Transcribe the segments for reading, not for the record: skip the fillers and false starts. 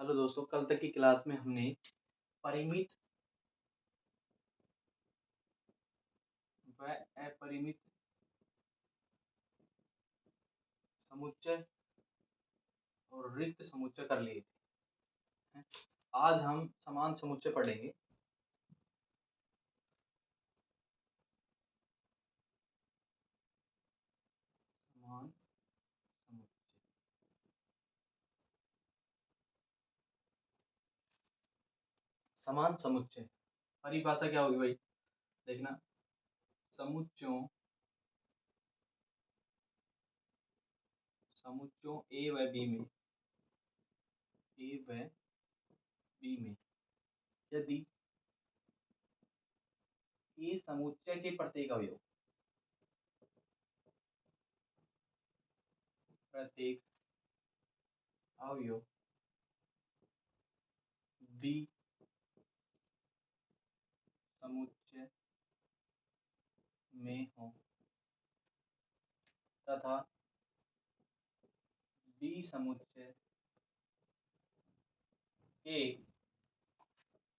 Hello दोस्तों, कल तक की क्लास में हमने परिमित व अपरिमित समुच्चय और रिक्त समुच्चय कर लिए थे। आज हम समान समुच्चय पढ़ेंगे। समान समुच्चय, समान समुच्चय परिभाषा क्या होगी भाई? देखना, समुच्चयों समुच्चयों ए व बी में यदि ए समुच्चय के प्रत्येक अवयव बी समुच्चय में हो तथा बी समुच्चय के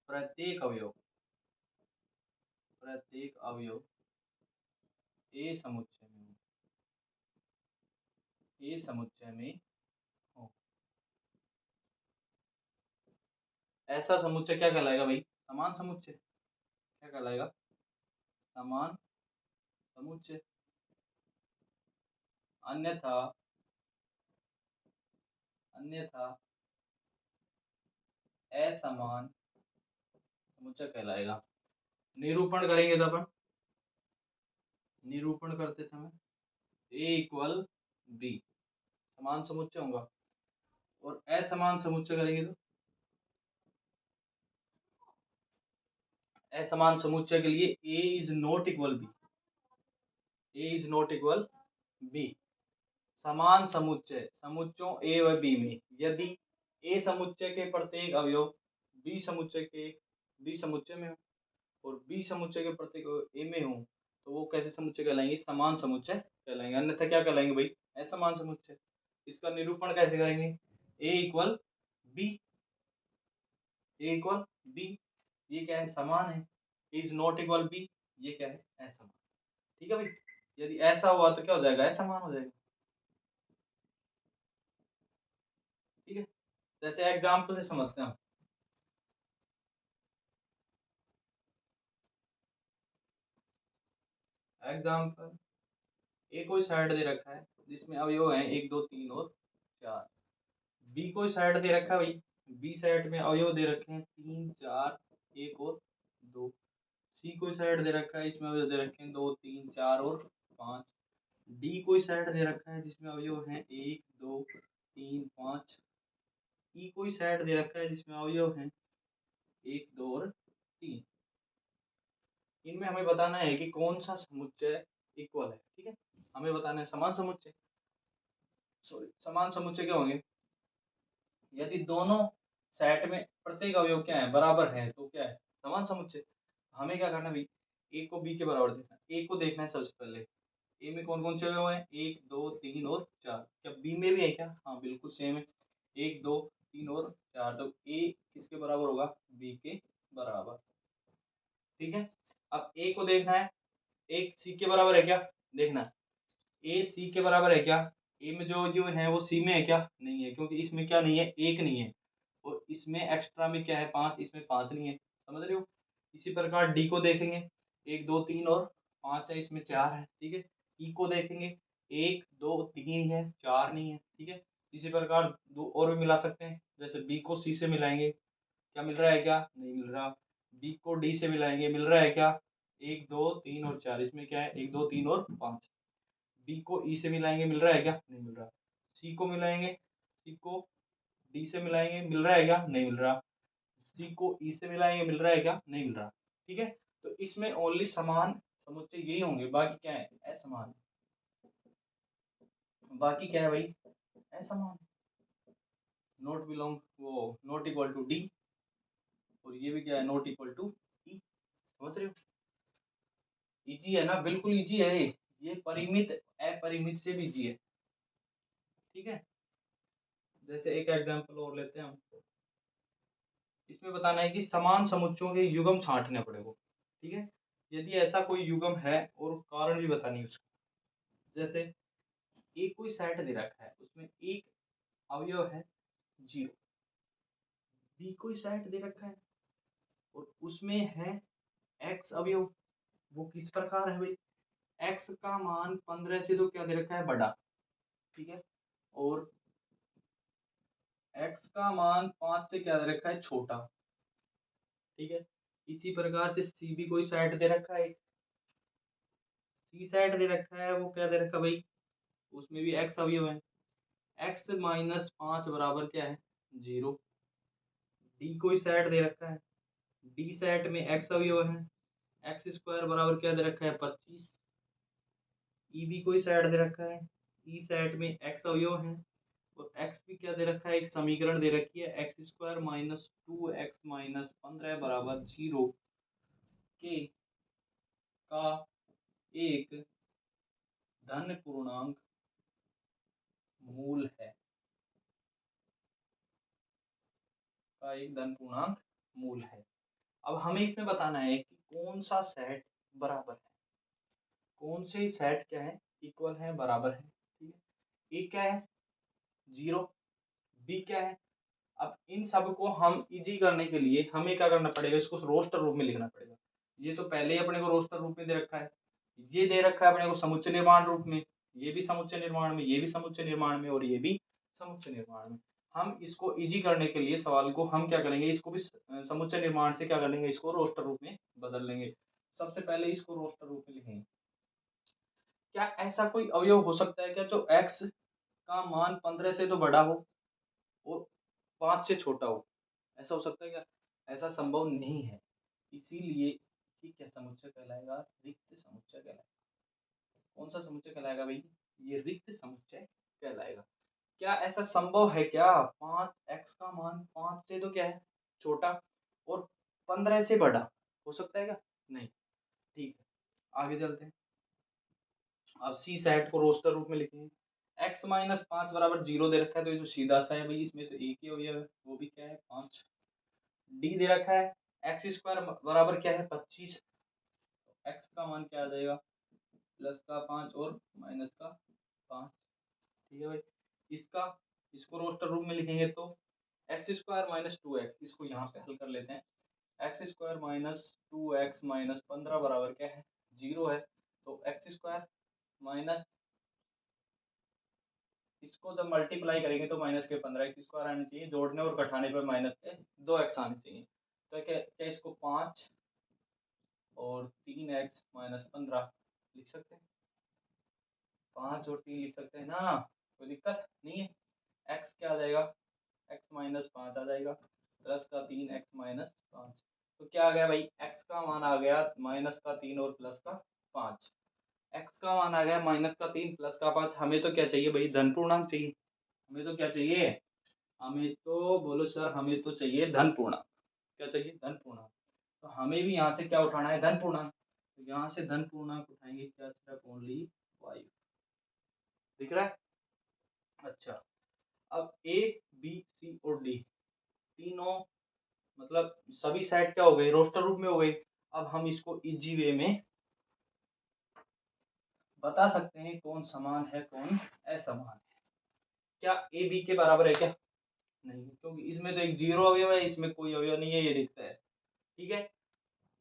प्रत्येक अवयव ए समुच्चय में हो, ऐसा समुच्चय क्या कहलाएगा भाई? समान समुच्चय। क्या कहलाएगा? समान समुच्चय। अन्यथा असमान समुच्चय कहलाएगा। निरूपण करेंगे तो अपन निरूपण करते समय ए इक्वल बी समान समुच्चय होगा, और असमान समुच्चय करेंगे तो असमान समुच्चय के लिए ए इज नॉट इक्वल बी। समान समुच्चय समुच्चयों ए व बी में यदि ए समुच्चय के प्रत्येक अवयव बी समुच्चय में हो और बी समुच्चय के प्रत्येक अवयव ए में हो, तो वो कैसे समुच्चय कहलाएंगे? समान समुच्चय कहलाएंगे। अन्यथा क्या कहलाएंगे भाई? असमान समुच्चय। इसका निरूपण कैसे करेंगे? ए इक्वल बी ये क्या है? समान है। इज नॉट इक्वल बी, ये क्या है? असमान। ठीक है भाई, यदि ऐसा हुआ तो क्या हो जाएगा? असमान हो जाएगा। ठीक है, जैसे एग्जाम्पल से समझते हैं हम। एग्जाम्पल, ए कोई साइड दे रखा है जिसमें अवयव हैं 1 2 3 और 4। बी कोई साइड दे रखा है भाई, बी साइड में अवयव दे रखे हैं 3 4 1 और 2। सी कोई साइड दे रखा है, इसमें अवयव दे रखे हैं 2 3 4 और 5। डी कोई साइड दे रखा है जिसमें अवयव हैं 1 2 3 5। ई कोई साइड दे रखा है जिसमें अवयव हैं 1 2 और 3। इनमें हमें बताना है कि कौन सा समुच्चय इक्वल है। ठीक है, हमें बताना है समान समुच्चय। समान समुच्चय क्या होंगे? यदि दोनों सेट में प्रत्येक अवयव क्या है? बराबर है, तो क्या है? समान समुच्चय। हमें क्या करना है भाई? ए को बी के बराबर देखना है। ए को देखना है सबसे पहले, ए में कौन कौन से अवयव हैं? 1 2 3 और 4। क्या बी में भी है क्या? हाँ बिल्कुल सेम है, 1 2 3 और 4। तो ए किसके बराबर होगा? बी के बराबर। ठीक है, अब ए को देखना है, एक सी के बराबर है क्या? देखना, ए सी के बराबर है क्या? ए में जो है वो सी में है क्या? नहीं है, क्योंकि इसमें क्या नहीं है? एक नहीं है, और इसमें एक्स्ट्रा में क्या है? 5। इसमें 5 नहीं है। समझ रहे हो? इसी प्रकार डी को देखेंगे, 1 2 3 और 5 है, इसमें 4 है। ठीक है, ई को देखेंगे, 1 2 3 है, 4 नहीं है। ठीक है, इसी प्रकार दो और भी मिला सकते हैं। जैसे बी को सी से मिलाएंगे, क्या मिल रहा है? क्या नहीं मिल रहा। बी को डी से मिलाएंगे, मिल रहा है क्या? 1 2 3 और 4। इसमें क्या है? 1 2 3 और 5। बी को ई से मिलाएंगे, मिल रहा है क्या? नहीं मिल रहा। सी को मिलाएंगे, सी को डी से मिलाएंगे, मिल रहा है क्या? नहीं मिल रहा। सी को ई से मिलाएंगे, मिल रहा है क्या? नहीं मिल रहा। ठीक है, तो इसमें ओनली समान समुच्चय यही होंगे, बाकी क्या है? असमान। बाकी क्या है भाई? असमान। नॉट बिलोंग, वो नॉट इक्वल टू डी, और ये भी क्या है? नॉट इक्वल टू ई। समझ रहे हो? इजी है ना? बिल्कुल इजी है ये परिमित अपरिमित से भी इजी है। ठीक है, जैसे एक एग्जांपल और लेते हैं हम। इसमें बताना है कि समान समुच्चयों के युग्म छांटने पड़ेगा। ठीक है, यदि ऐसा कोई युग्म है और कारण भी बतानी है उसको। जैसे एक कोई सेट दे रखा है, उसमें एक अवयव है 0, बी कोई सेट दे रखा है और उसमें है x अवयव। वो किस प्रकार है भाई, x का मान 15 से तो क्या दे रखा है, बड़ा। ठीक है, और x का मान 5 से क्या दे रखा है, छोटा। ठीक है, इसी प्रकार से सी भी कोई सेट दे रखा है, सी सेट दे रखा है, वो क्या दे रखा है भाई, उसमें भी x अवयव है। x माइनस 5 बराबर क्या है, 0। डी कोई सेट दे रखा है, डी सेट में x अवयव है, एक्स स्क्वायर बराबर क्या दे रखा है, 25। ई भी कोई सेट दे रखा है, ई सेट में x अवयव है और x भी क्या दे रखा है, एक समीकरण दे रखी है, x square minus 2x minus 15 बराबर 0 के का एक धन पूर्णांक मूल है, का एक धन पूर्णांक मूल है। अब हमें इसमें बताना है कि कौन सा सेट बराबर है, कौन से सेट क्या है, इक्वल है, बराबर है। ठीक है, एक क्या है, 0, बी क्या है। अब इन सब को हम इजी करने के लिए हमें क्या करना पड़ेगा, इसको रोस्टर रूप में लिखना पड़ेगा। ये तो पहले ही अपने को रोस्टर रूप में दे रखा है, ये दे रखा है अपने को समुच्चय निर्माण रूप में, ये भी समुच्चय निर्माण में, ये भी समुच्चय निर्माण में और ये भी समुच्चय निर्माण में। हम इसको इजी करने के लिए सवाल को हम क्या करेंगे, इसको भी समुच्चय निर्माण से क्या कर लेंगे, इसको रोस्टर रूप में बदल लेंगे। सबसे पहले इसको रोस्टर रूप में लिखेंगे। क्या ऐसा कोई अवयव हो सकता है क्या जो x का मान 15 से तो बड़ा हो और 5 से छोटा हो, ऐसा हो सकता है क्या, ऐसा संभव नहीं है। इसीलिए ठीक है, समुच्चय कहलाएगा रिक्त समुच्चय कहलाएगा। कौन सा समुच्चय कहलाएगा भाई, ये रिक्त समुच्चय कहलाएगा। क्या ऐसा संभव है क्या, 5x का मान 5 से तो क्या है, छोटा और 15 से बड़ा, हो सकता है क्या, नहीं। ठीक है, आगे चलते हैं। अब सी सेट को रोस्टर रूप में लिखेंगे। x माइनस 5 बराबर 0 दे रखा है, तो ये तो सीधा सा है भाई, इसमें तो एक ही अवयव है, वो भी क्या है, 5। डी दे रखा है, एक्स स्क्वायर बराबर क्या है, 25। एक्स का मान क्या आ जाएगा, प्लस का 5 और माइनस का 5। ठीक है भाई, इसका इसको रोस्टर रूप में लिखेंगे तो एक्स स्क्वायर माइनस 2x, इसको यहाँ पे हल कर लेते हैं। X square minus 2x minus 15 बराबर क्या है, 0 है। तो एक्स स्क्वायर माइनस, इसको जब मल्टीप्लाई करेंगे तो माइनस के 15 एक्स स्क्वायर आने चाहिए, जोड़ने और घटाने पर माइनस के 2x आने चाहिए। तो क्या क्या इसको 5 और 3x माइनस 15 लिख सकते हैं, 5 और 3 लिख सकते हैं ना, कोई दिक्कत नहीं है। x क्या आ जाएगा, x माइनस 5 आ जाएगा, प्लस का 3 x माइनस 5। तो क्या आ गया भाई, x का मान आ गया माइनस का 3 और प्लस का 5। x का मान आ गया माइनस का 3 प्लस का 5। हमें तो क्या चाहिए भाई, धन पूर्णांक चाहिए। हमें तो क्या चाहिए, हमें तो बोलो सर, हमें तो चाहिए धन पूर्णांक। क्या चाहिए, धन पूर्णांक। तो हमें भी यहाँ से क्या उठाना है, धन पूर्णांक। तो यहाँ से धन पूर्णांक उठाएंगे, क्या सिर्फ ओनली 5 दिख रहा है। अच्छा, अब ए बी सी और डी तीनों मतलब सभी सेट क्या हो गए, रोस्टर रूप में हो गए। अब हम इसको इजी वे में बता सकते हैं कौन समान है कौन असमान है। क्या ए बी के बराबर है क्या, नहीं, क्योंकि इसमें तो एक 0 अवयव है, इसमें कोई अवयव नहीं है, ये दिखता है। ठीक है,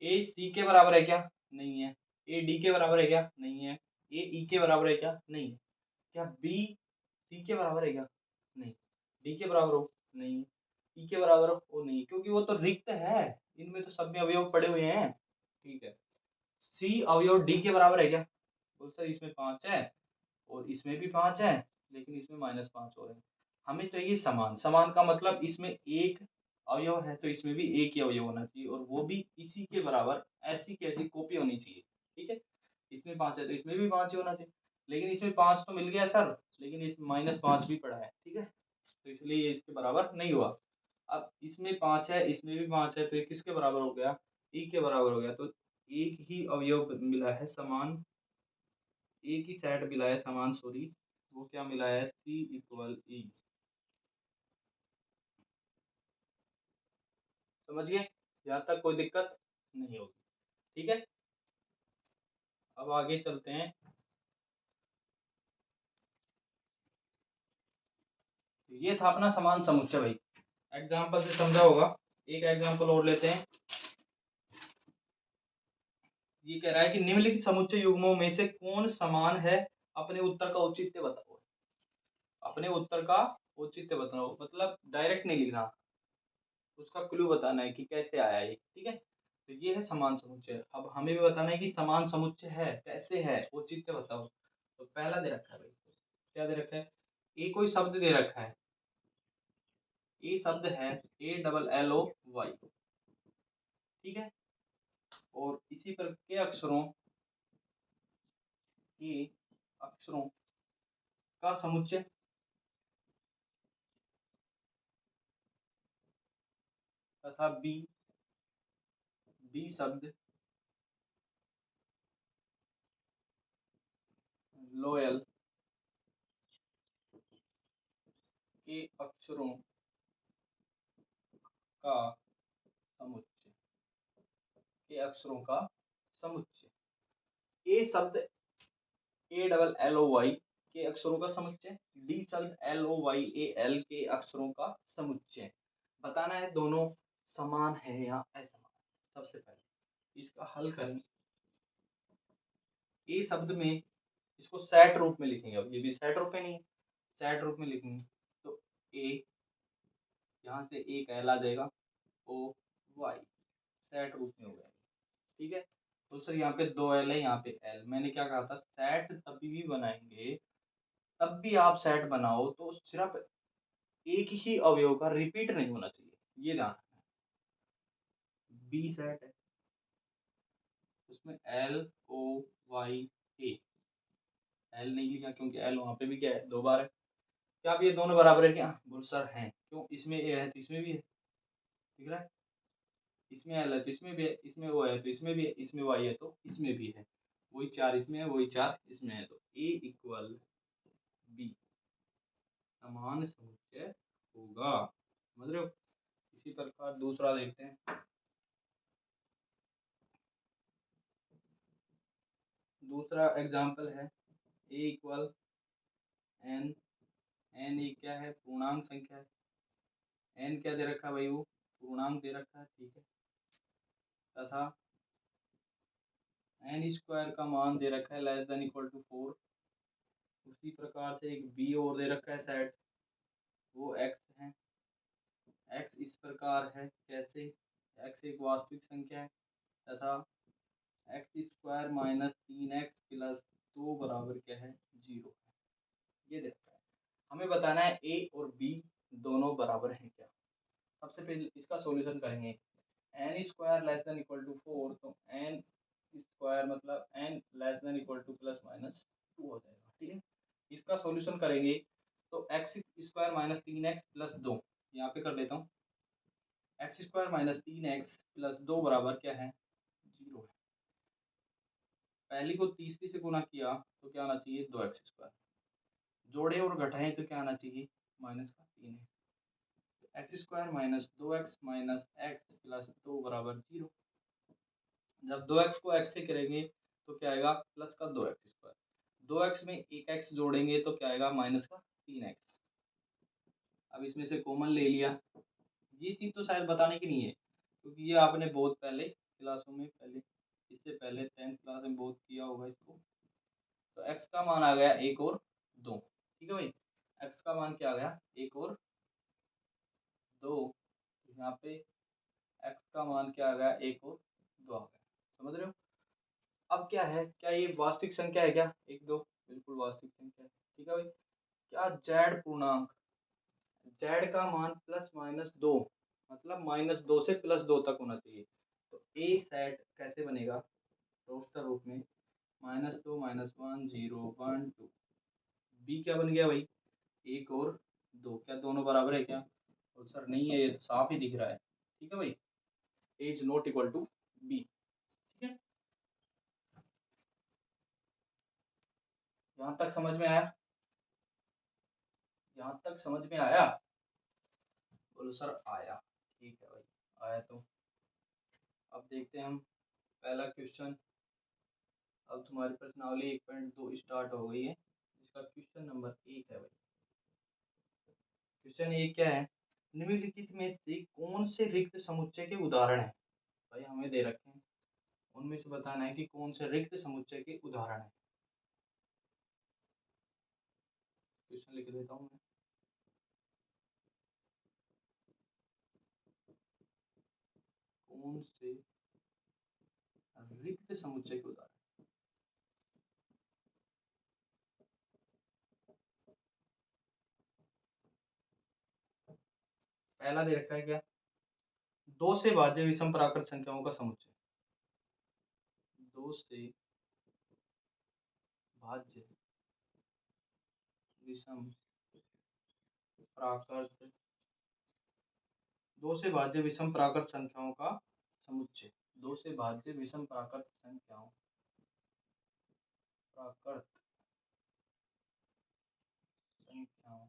ए सी के बराबर है क्या, नहीं है। ए डी के बराबर है क्या, नहीं है। ए ई के बराबर है क्या, नहीं है। क्या बी सी के बराबर है क्या, नहीं। डी के बराबर हो, नहीं। ई के बराबर हो, नहीं, क्योंकि वो तो रिक्त है, इनमें तो सब में अवयव पड़े हुए हैं। ठीक है, सी अवयव डी के बराबर है क्या, बोल सर इसमें 5 है और इसमें भी 5 है, लेकिन इसमें माइनस 5 हो रहे हैं। हमें चाहिए समान। समान का मतलब इसमें एक अवयव है तो इसमें भी एक ही अवयव होना चाहिए, और वो भी इसी के बराबर, ऐसी की ऐसी कॉपी होनी चाहिए। ठीक है, इसमें 5 है तो इसमें भी 5 ही होना चाहिए। लेकिन इसमें 5 तो मिल गया सर, लेकिन इस माइनस 5 भी पड़ा है। ठीक है, तो इसलिए ये इसके बराबर नहीं हुआ। अब इसमें 5 है, इसमें भी 5 है, तो ये किसके बराबर हो गया, ई के बराबर हो गया। तो एक ही अवयव मिला है समान, एक ही सेट मिला है समान, सॉरी, वो क्या मिला है, सी इक्वल ई। समझ गए? यहाँ तक कोई दिक्कत नहीं होगी। ठीक है, अब आगे चलते हैं। ये था अपना समान समुच्चय भाई, एग्जाम्पल से समझा होगा। एक एग्जाम्पल और लेते हैं। ये कह रहा है कि निम्नलिखित समुच्चय युग्मों में से कौन समान है, अपने उत्तर का औचित्य बताओ। अपने उत्तर का औचित्य बताओ, मतलब डायरेक्ट नहीं लिखना, उसका क्लू बताना है कि कैसे आया ये। ठीक है, तो ये है समान समुच्चय। अब हमें भी बताना है कि समान समुच्चय है कैसे है, औचित्य बताओ। तो पहला दे रखा है भाई, क्या दे रखा है, ए कोई शब्द दे रखा है, ए शब्द है ALLOY। ठीक है, और इसी पर के अक्षरों का समुच्चय तथा बी शब्द लोयल के अक्षरों का समुच्चय, के अक्षरों का समुच्चय। ए शब्द ALLOY के अक्षरों का समुच्चय, डी शब्द LOYAL के अक्षरों का समुच्चय। बताना है दोनों समान है या असमान। सबसे पहले इसका हल करें। ए शब्द में इसको सेट रूप में लिखेंगे, अब ये भी सेट रूप में नहीं है, सेट रूप में लिखेंगे तो ए, यहाँ से ए कहला जाएगा, OY सेट रूप में हो गया। ठीक है, तो सर यहाँ पे 2 L है, यहाँ पे L। मैंने क्या कहा था, सेट तभी भी बनाएंगे, तब भी आप सेट बनाओ तो सिर्फ एक ही अवयव का रिपीट नहीं होना चाहिए, ये ध्यान रखना है। बी सेट है, उसमें LOY एल नहीं लिखा क्योंकि एल वहां पे भी क्या है, 2 बार है। क्या अब ये दोनों बराबर है क्या, बोल सर हैं, क्यों, इसमें ए है तो इसमें भी है, ठीक है, इसमें एल है तो इसमें भी है, इसमें ओ है तो इसमें भी है, इसमें वाई है तो इसमें भी है। वही 4 इसमें है, वही 4 इसमें है, तो ए इक्वल बी समान समुच्चय होगा। समझ रहे हो? इसी प्रकार दूसरा देखते हैं। दूसरा एग्जाम्पल है ए इक्वल एन। एन एक क्या है, पूर्णांक संख्या है। एन क्या दे रखा है भाई, वो पूर्णांक दे रखा है। ठीक है, तथा एन स्क्वायर का मान दे रखा है < 4। उसी प्रकार से एक बी और दे रखा है सेट, वो एक्स है। एक्स इस प्रकार है, कैसे, एक्स एक वास्तविक संख्या है तथा एक्स स्क्वायर -3x प्लस 2 बराबर क्या है, 0 है। ये दे रखा है, हमें बताना है ए और बी दोनों बराबर हैं क्या। सबसे पहले इसका सॉल्यूशन करेंगे। एन स्क्वायर < 4, तो एन स्क्वायर मतलब एन < +/- हो जाएगा। ठीक है, इसका सॉल्यूशन करेंगे तो एक्स स्क्वायर -3x प्लस 2, यहाँ पे कर लेता हूँ, एक्स स्क्वायर -3x प्लस 2 बराबर क्या है, 0 है। पहली को तीसरी से गुना किया तो क्या आना चाहिए, 2x²। जोड़े और घटाएं तो क्या आना चाहिए, -3 है। X square -2x -x plus 2 बराबर 0। जब 2x को x से करेंगे तो क्या आएगा, प्लस का 2x²। 2x में एक x जोड़ेंगे तो क्या आएगा, -3x। अब इसमें से कॉमन ले लिया। ये चीज़ तो शायद बताने की नहीं है, क्योंकि ये आपने बहुत पहले क्लासों में, पहले इससे पहले 10th क्लास में बहुत किया होगा इसको। तो x का मान आ गया 1 और 2। ठीक है भाई, x का मान क्या आ गया, 1 और 2। यहाँ पे x का मान क्या आ गया, 1 और 2 आ गया। समझ रहे हो? अब क्या है, क्या ये वास्तविक संख्या है क्या, 1 2 बिल्कुल वास्तविक संख्या है। ठीक है भाई, क्या z पूर्णांक, z का मान +/-2 मतलब -2 से +2 तक होना चाहिए। तो ए सेट कैसे बनेगा, रोस्टर रूप में, -2 -1 0 1 2। बी क्या बन गया भाई, 1 और 2, क्या दोनों बराबर है क्या, और सर नहीं है, ये तो साफ ही दिख रहा है। ठीक है भाई, A is not equal to B. ठीक है, यहाँ तक समझ में आया, यहाँ तक समझ में आया, बोलो सर आया। ठीक है भाई, आया। तो अब देखते हैं हम पहला क्वेश्चन। अब तुम्हारी प्रश्नावली 1.2 स्टार्ट हो गई है। इसका क्वेश्चन नंबर 1 है भाई। क्वेश्चन 1 क्या है? निम्नलिखित में से कौन से रिक्त समुच्चय के उदाहरण हैं? भाई हमें दे रखे हैं, उनमें से बताना है कि कौन से रिक्त समुच्चय के उदाहरण हैं। क्वेश्चन लिख देता हूँ मैं। कौन से रिक्त समुच्चय के उदाहरण? पहला दे रखा है क्या? दो से भाज्य विषम प्राकृत संख्याओं का समुच्चय। दो से भाज्य विषम प्राकृत, दो से भाज्य विषम प्राकृत संख्याओं का समुच्चय। दो से भाज्य विषम प्राकृत संख्याओं प्राकृत संख्याओं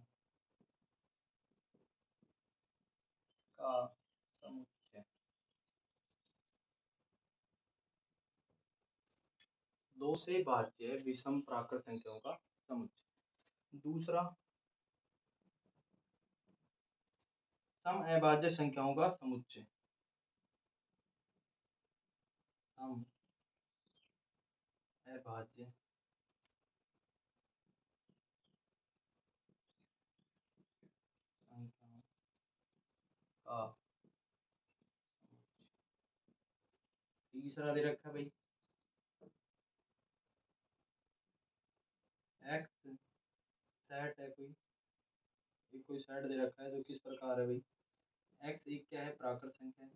का समुच्चय। दो से भाज्य विषम प्राकृत संख्याओं का समुच्चय। दूसरा, सम अभाज्य संख्याओं का समुच्चय। सम अभाज्य संख्याओं का। तीसरा दे रखा भाई, एक्स सेट है कोई, एक कोई सेट दे रखा है जो किस प्रकार है भाई? एक्स एक क्या है? प्राकृत संख्या है।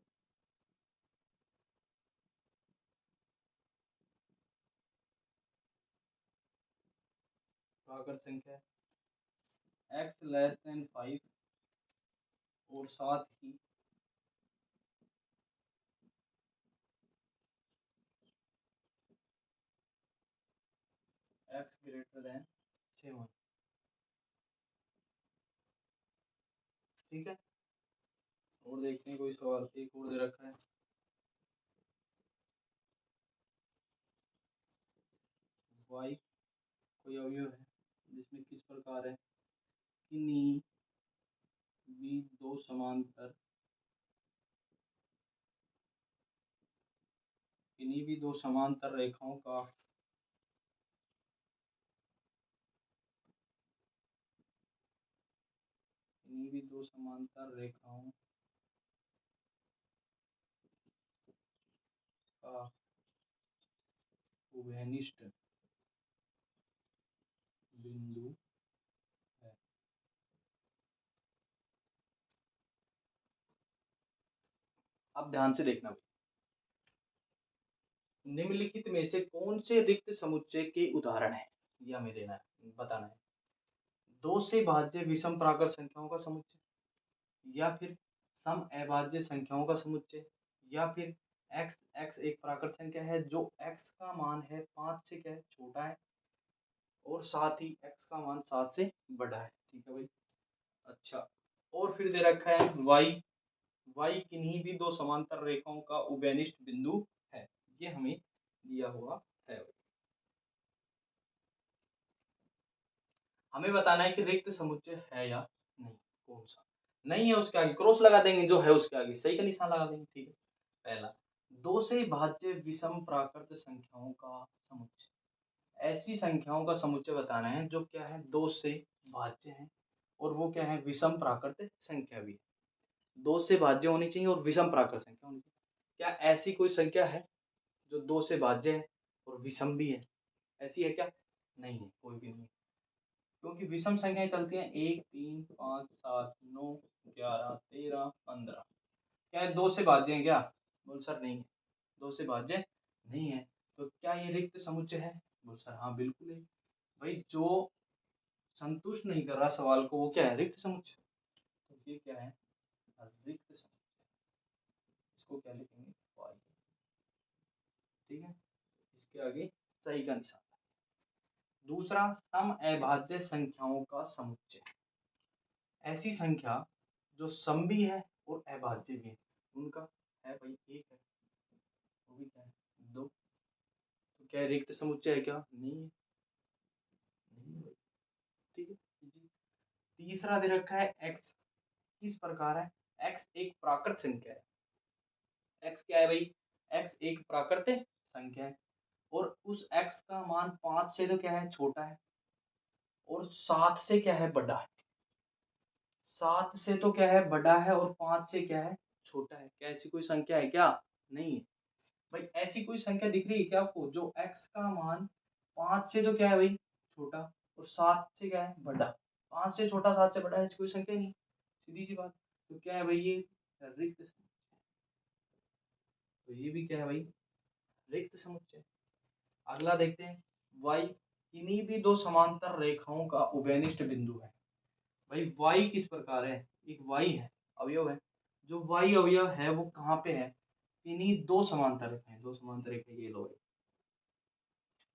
प्राकृत संख्या है। एक्स लेस देन 5 और साथ ही एक्स ग्रेटर देन 7। ठीक है। और देखते हैं कोई सवाल एक और दे रखा है। वाई कोई अवयव है जिसमें किस प्रकार है? किन्हीं भी दो समांतर, किन्हीं भी दो समांतर रेखाओं का किन्हीं भी दो समांतर रेखाओं का उभयनिष्ठ बिंदु है। अब ध्यान से देखना भाई, निम्नलिखित में से कौन से रिक्त समुच्चय के उदाहरण है? ये हमें देना है, बताना है। दो से भाज्य विषम प्राकृत संख्याओं का समुच्चय, या फिर सम अभाज्य संख्याओं का समुच्चय, या फिर एक्स एक्स एक प्राकृत संख्या है जो एक्स का मान है 5 से क्या है? छोटा है, और साथ ही एक्स का मान 7 से बड़ा है। ठीक है भाई। अच्छा, और फिर दे रखा है वाई, वाई किन्हीं भी दो समांतर रेखाओं का उभयनिष्ठ बिंदु है। ये हमें दिया हुआ है। हमें बताना है कि रिक्त समुच्चय है या नहीं। कौन सा नहीं है उसके आगे क्रॉस लगा देंगे, जो है उसके आगे सही का निशान लगा देंगे। ठीक है। पहला, दो से भाज्य विषम प्राकृत संख्याओं का समुच्चय। ऐसी संख्याओं का समुच्चय बताना है जो क्या है? दो से भाज्य है, और वो क्या है? विषम प्राकृत संख्या भी है। दो से भाज्य होनी चाहिए और विषम प्राकृत संख्या होनी चाहिए। क्या ऐसी कोई संख्या है जो दो से भाज्य है और विषम भी है? ऐसी है क्या? नहीं है, कोई भी नहीं है। क्योंकि विषम संख्याएं चलती हैं 1 3 5 7 9 11 13 15। क्या है? दो से भाज्य है क्या? बोल सर नहीं है, दो से भाज्य नहीं है। तो क्या ये रिक्त समुच्चय है? बोल सर हाँ बिल्कुल है। भाई जो संतुष्ट नहीं कर रहा सवाल को वो क्या है? रिक्त समुच्चय। तो ये क्या है? रिक्त समुच्चय। इसको क्या लिखेंगे? y। ठीक है। इसके आगे सही का निशान। दूसरा, सम अभाज्य संख्याओं का समुच्चय। ऐसी संख्या जो सम भी है और अभाज्य भी है। उनका है भाई एक है, वो भी क्या है दो। तो क्या है, रिक्त समुच्चय है क्या? नहीं है, नहीं है भाई। ठीक है जी। तीसरा दे रखा है एक्स, किस प्रकार है? एक्स एक प्राकृत संख्या है। एक्स क्या है भाई? एक्स एक प्राकृतिक संख्या है, और उस एक्स का मान 5 से तो क्या है छोटा है, और 7 से क्या है बड़ा है। 7 से तो क्या है बड़ा है, और 5 से क्या है छोटा है। क्या ऐसी कोई संख्या है क्या? नहीं है भाई। ऐसी कोई संख्या दिख रही है क्या आपको जो एक्स का मान 5 से तो क्या है भाई छोटा, और 7 से क्या है बड़ा? 5 से छोटा 7 से बड़ा, ऐसी कोई संख्या नहीं, सीधी सी बात। तो क्या है भाई ये रिक्त समुच्चय। तो ये भी क्या है भाई रिक्त समुच्चय। अगला देखते हैं y, किन्हीं भी दो समांतर रेखाओं का उभयनिष्ठ बिंदु है। भाई y किस प्रकार है? एक y है, अवयव है। जो y अवयव है वो कहाँ पे है? किन्हीं दो समांतर रेखाएं, दो समांतर रेखाएं, ये लो भाई,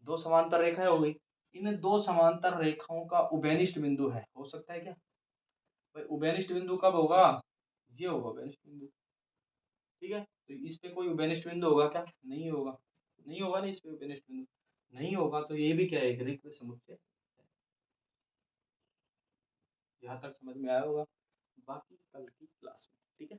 दो समांतर रेखाएं हो गई। इन दो समांतर रेखाओं का उभयनिष्ठ बिंदु है, हो सकता है क्या भाई? उभयनिष्ठ बिंदु कब होगा? ये होगा उभयनिष्ठ बिंदु। ठीक है, तो इस पे कोई उभयनिष्ठ बिंदु होगा क्या? नहीं होगा, नहीं होगा ना, इस पे उभयनिष्ठ बिंदु नहीं होगा। तो ये भी क्या है, एक रिक्त समुच्चय। यहाँ तक समझ में आया होगा, बाकी कल की क्लास में। ठीक है।